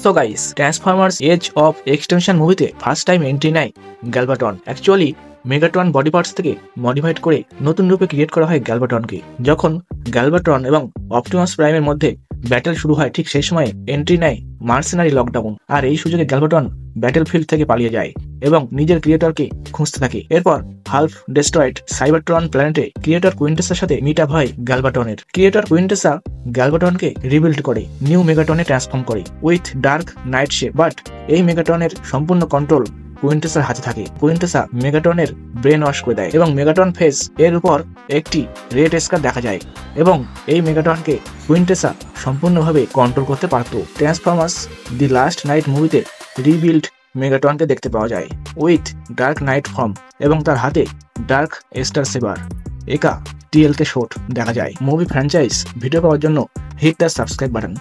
So guys, Transformers Age of Extinction মুভিতে first time entry নেয় Galvatron. Actually Megatron body parts থেকে modified করে নতুন রূপে ক্রিয়েট করা হয় গ্যালভাটনকে। যখন গ্যালভাটন এবং অপটিমাস প্রাইমের মধ্যে ব্যাটেল শুরু হয়, ঠিক সেই সময় এন্ট্রি নেয় মার্সেনারি লকডাউন। আর এই সুযোগে গ্যালভাটন ব্যাটেল ফিল্ড থেকে পালিয়ে যায় এবং নিজের ক্রিয়েটরকে খুঁজতে থাকে। এরপর হাল্ফ ডেস্ট্রয়েড সাইবারট্রন প্ল্যানেটে ক্রিয়েটর কুইন্টেসার সাথে মিট আপ হয় গ্যালভাটনের। ক্রিয়েটর কুইন্টেসা গ্যালভাটনকে রিবিল্ড করে নিউ মেগাটনে ট্রান্সফর্ম করে with dark night shape. But এই মেগাটনের সম্পূর্ণ কন্ট্রোল কুইন্টেসার হাতে থাকে। কুইন্টেসা মেগাটনের ব্রেন ওয়াশ করে দেয় এবং মেগাটন ফেস এর উপর একটি রেড স্কার দেখা যায় এবং এই মেগাটনকে কুইন্টেসা সম্পূর্ণভাবে কন্ট্রোল করতে পারত। ট্রান্সফরমার্স দি লাস্ট নাইট মুভিতে রিবিল্ড মেগাটনকে দেখতে পাওয়া যায় উইথ ডার্ক নাইট ফর্ম এবং তার হাতে ডার্ক স্টার সেভার একা টিএলকে শট দেখা যায়। মুভি ফ্র্যাঞ্চাইজ ভিডিও পাওয়ার জন্য হিট দ্য সাবস্ক্রাইব বাটন।